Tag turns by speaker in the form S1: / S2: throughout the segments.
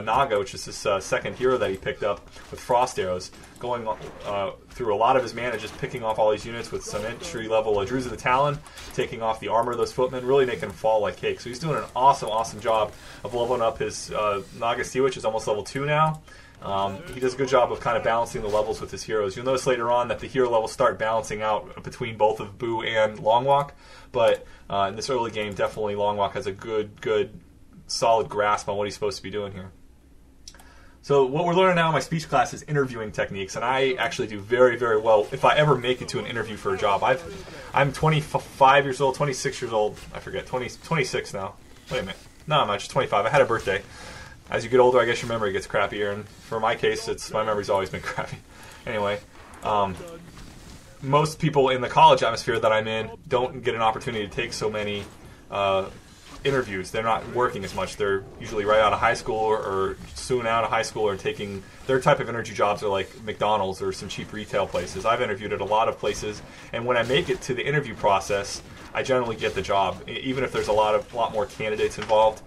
S1: Naga, which is his second hero that he picked up with Frost Arrows, going through a lot of his mana, just picking off all these units with some entry-level Druids of the Talon, taking off the armor of those footmen, really making them fall like cake. So he's doing an awesome job of leveling up his Naga Steel, which is almost level 2 now. He does a good job of kind of balancing the levels with his heroes. You'll notice later on that the hero levels start balancing out between both of Boo and Longwalk, but in this early game, definitely Longwalk has a good, solid grasp on what he's supposed to be doing here. So what we're learning now in my speech class is interviewing techniques, and I actually do very well if I ever make it to an interview for a job. I'm 25 years old, 26 years old, I forget, 26 now. Wait a minute. No, I'm not, just 25. I had a birthday. As you get older, I guess your memory gets crappier, and for my case, my memory's always been crappy. Anyway, most people in the college atmosphere that I'm in don't get an opportunity to take so many interviews. They're not working as much. They're usually right out of high school or soon out of high school, or taking their type of interview jobs are like McDonald's or some cheap retail places. I've interviewed at a lot of places, and when I make it to the interview process, I generally get the job, even if there's a lot more candidates involved.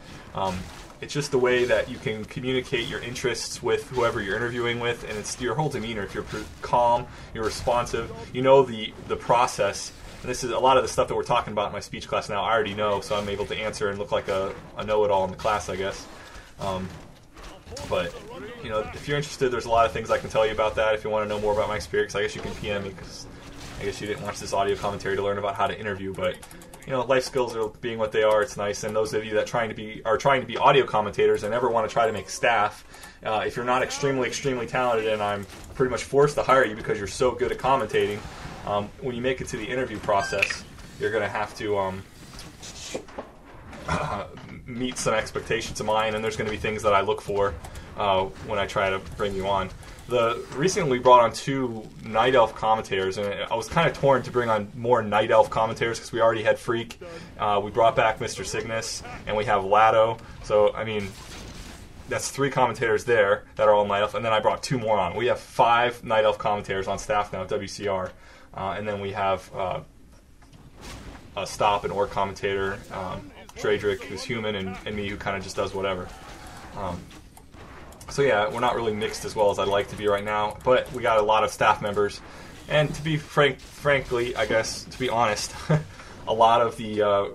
S1: It's just the way that you can communicate your interests with whoever you're interviewing with, and it's your whole demeanor. If you're calm, you're responsive, you know the process. And this is a lot of the stuff that we're talking about in my speech class now. I already know, so I'm able to answer and look like a know-it-all in the class, I guess. But you know, if you're interested, there's a lot of things I can tell you about that. If you want to know more about my experience, I guess you can PM me, because I guess you didn't watch this audio commentary to learn about how to interview, but you know, life skills are being what they are. It's nice. And those of you that are trying to be audio commentators and ever want to try to make staff, if you're not extremely talented, and I'm pretty much forced to hire you because you're so good at commentating, when you make it to the interview process, you're going to have to meet some expectations of mine, and there's going to be things that I look for when I try to bring you on. Recently we brought on 2 Night Elf commentators, and I was kind of torn to bring on more Night Elf commentators because we already had Phreak. We brought back Mr. Cygnus, and we have Lado. So, I mean, that's 3 commentators there that are all Night Elf, and then I brought 2 more on. We have 5 Night Elf commentators on staff now at WCR, and then we have a Stop and Orc commentator, Dredrick, who's human, and me, who kind of just does whatever. So yeah, we're not really mixed as well as I'd like to be right now, but we got a lot of staff members, and to be frankly, I guess, to be honest, a lot of the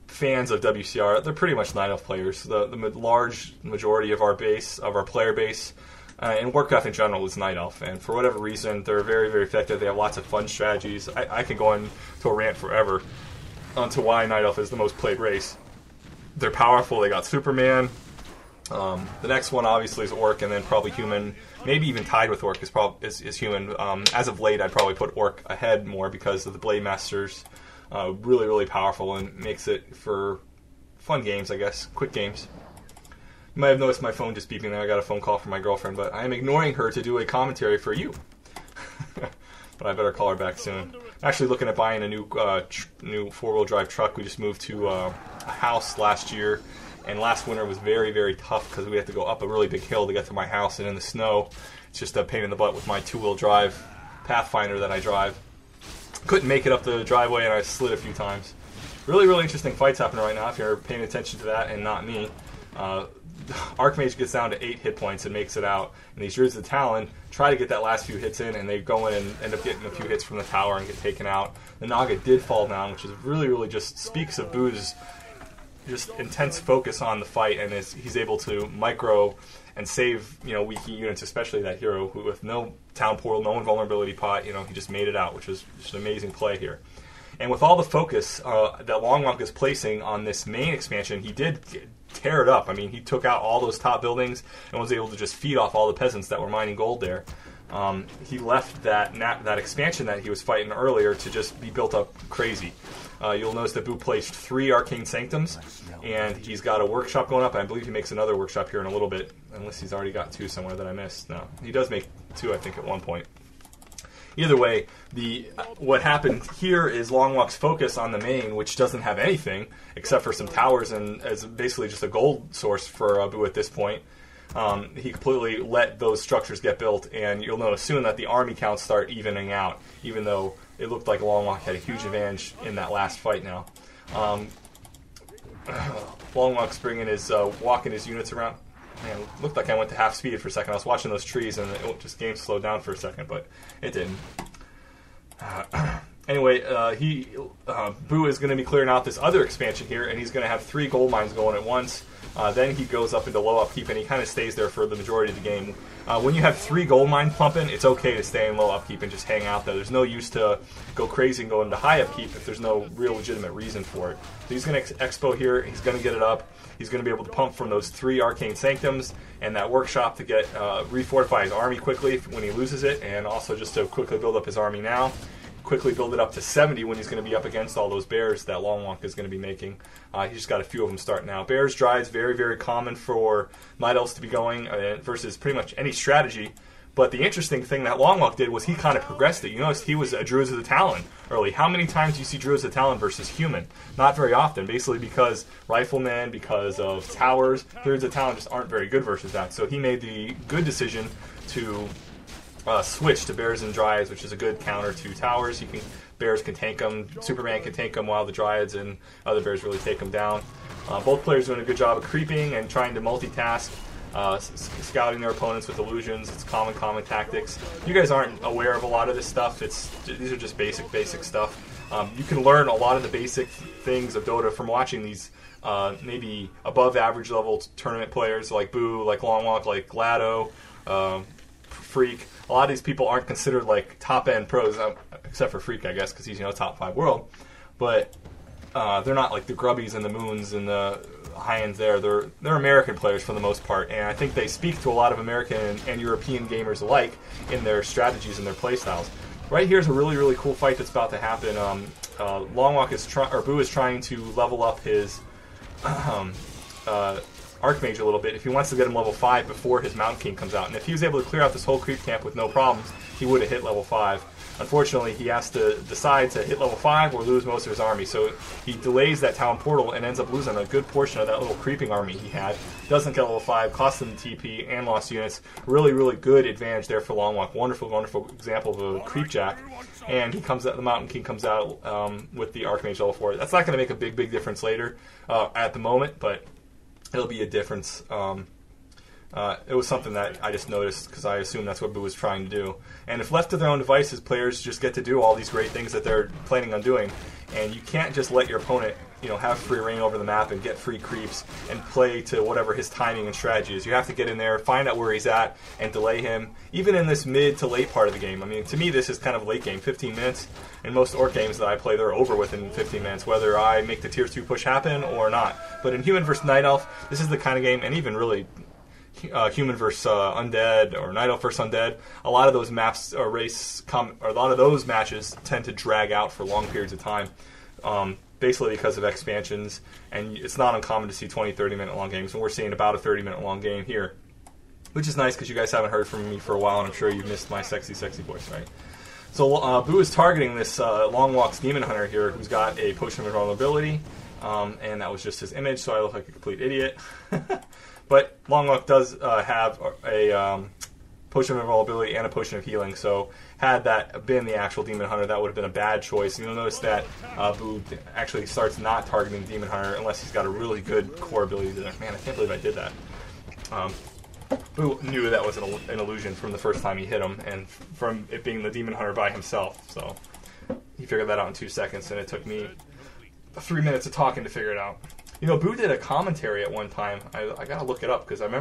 S1: fans of WCR, they're pretty much Night Elf players. The large majority of our player base, and Warcraft in general, is Night Elf, and for whatever reason, they're very effective. They have lots of fun strategies. I could go into a rant forever onto why Night Elf is the most played race. They're powerful. They got Superman. The next one obviously is Orc, and then probably Human, maybe even tied with Orc is Human. As of late, I'd probably put Orc ahead more because of the Blade Masters. Really powerful, and makes it for fun games, I guess, quick games. You might have noticed my phone just beeping there. I got a phone call from my girlfriend, but I am ignoring her to do a commentary for you. But I better call her back soon. I'm actually looking at buying a new 4-wheel drive truck. We just moved to a house last year. And last winter was very tough because we had to go up a really big hill to get to my house, and in the snow, it's just a pain in the butt with my 2-wheel drive Pathfinder that I drive. Couldn't make it up the driveway, and I slid a few times. Really interesting fights happening right now if you're paying attention to that and not me. Archmage gets down to 8 hit points and makes it out, and these Druids of the Talon try to get that last few hits in, and they go in and end up getting a few hits from the tower and get taken out. The Naga did fall down, which is really just speaks of Boo's just intense focus on the fight, and he's able to micro and save weak units, especially that hero who, with no town portal, no invulnerability pot, he just made it out, which is just an amazing play here. And with all the focus that Longwalk is placing on this main expansion, he did tear it up. I mean, he took out all those top buildings and was able to just feed off all the peasants that were mining gold there. He left that expansion that he was fighting earlier to just be built up crazy. You'll notice that Boo placed 3 Arcane Sanctums, and he's got a workshop going up. I believe he makes another workshop here in a little bit, unless he's already got 2 somewhere that I missed. No, he does make 2, I think, at one point. Either way, what happened here is Longwalk's focus on the main, which doesn't have anything except for some towers and as basically just a gold source for Boo at this point. He completely let those structures get built, and you'll notice soon that the army counts start evening out, even though it looked like Longwalk had a huge advantage in that last fight now. Longwalk's bringing his walking his units around. Man, it looked like I went to half speed for a second. I was watching those trees and it just game slowed down for a second, but it didn't. Anyway, Boo is going to be clearing out this other expansion here, and he's going to have 3 gold mines going at once. Then he goes up into low upkeep, and he kind of stays there for the majority of the game. When you have 3 gold mines pumping, it's okay to stay in low upkeep and just hang out there. There's no use to go crazy and go into high upkeep if there's no real legitimate reason for it. So he's going to expo here. He's going to get it up. He's going to be able to pump from those 3 arcane sanctums and that workshop to get refortify his army quickly when he loses it, and also just to quickly build up his army now. Quickly build it up to 70 when he's going to be up against all those bears that Longwalk is going to be making. He's just got a few of them starting now. Bears, Dryades, very, very common for Night Elves to be going versus pretty much any strategy. But the interesting thing that Longwalk did was he kind of progressed it. You noticed he was a Druids of the Talon early. How many times do you see Druids of the Talon versus human? Not very often, basically because Riflemen, because of Towers, Druids of the Talon just aren't very good versus that. So he made the good decision to switch to Bears and Dryads, which is a good counter to Towers. Bears can tank them, Superman can tank them, while the Dryads and other Bears really take them down. Both players doing a good job of creeping and trying to multitask, scouting their opponents with illusions. It's common tactics. You guys aren't aware of a lot of this stuff. These are just basic stuff. You can learn a lot of the basic things of Dota from watching these maybe above average level tournament players like Boo, like Longwalk, like Lado, Phreak. A lot of these people aren't considered like top-end pros, except for Phreak, I guess, because he's top 5 world. But they're not like the Grubbies and the Moons and the high-ends there. They're American players for the most part, and I think they speak to a lot of American and European gamers alike in their strategies and their playstyles. Right here's a really, really cool fight that's about to happen. Longwalk Boo is trying to level up his Archmage a little bit if he wants to get him level 5 before his Mountain King comes out. And if he was able to clear out this whole creep camp with no problems, he would have hit level 5. Unfortunately, he has to decide to hit level 5 or lose most of his army. So he delays that Town Portal and ends up losing a good portion of that little creeping army he had. Doesn't get level 5, costs him the TP and lost units. Really, really good advantage there for Longwalk. Wonderful, wonderful example of a creep jack. And he comes out, the Mountain King comes out with the Archmage level 4. That's not going to make a big, big difference later at the moment, but it'll be a difference. It was something that I just noticed because I assume that's what Boo was trying to do. And if left to their own devices, players just get to do all these great things that they're planning on doing. And you can't just let your opponent, have free reign over the map and get free creeps and play to whatever his timing and strategy is. You have to get in there, find out where he's at, and delay him, even in this mid to late part of the game. I mean, to me, this is kind of late game, 15 minutes. In most Orc games that I play, they're over within 15 minutes, whether I make the Tier 2 push happen or not. But in Human vs. Night Elf, this is the kind of game, and even really Human vs. Undead or Night Elf vs. Undead, a lot of those maps or a lot of those matches tend to drag out for long periods of time. Basically because of expansions, and it's not uncommon to see 20, 30-minute long games, and we're seeing about a 30-minute long game here, which is nice because you guys haven't heard from me for a while, and I'm sure you've missed my sexy, sexy voice, right? So Boo is targeting this Longwalk's Demon Hunter here, who's got a Potion of Invulnerability, and that was just his image, so I look like a complete idiot. But Longwalk does have a Potion of Invulnerability and a Potion of Healing, so had that been the actual Demon Hunter, that would have been a bad choice. And you'll notice that Boo actually starts not targeting Demon Hunter unless he's got a really good core ability there. Man, I can't believe I did that. Boo knew that was an illusion from the first time he hit him, and from it being the Demon Hunter by himself. So he figured that out in 2 seconds, and it took me 3 minutes of talking to figure it out. Boo did a commentary at one time. I gotta look it up because I remember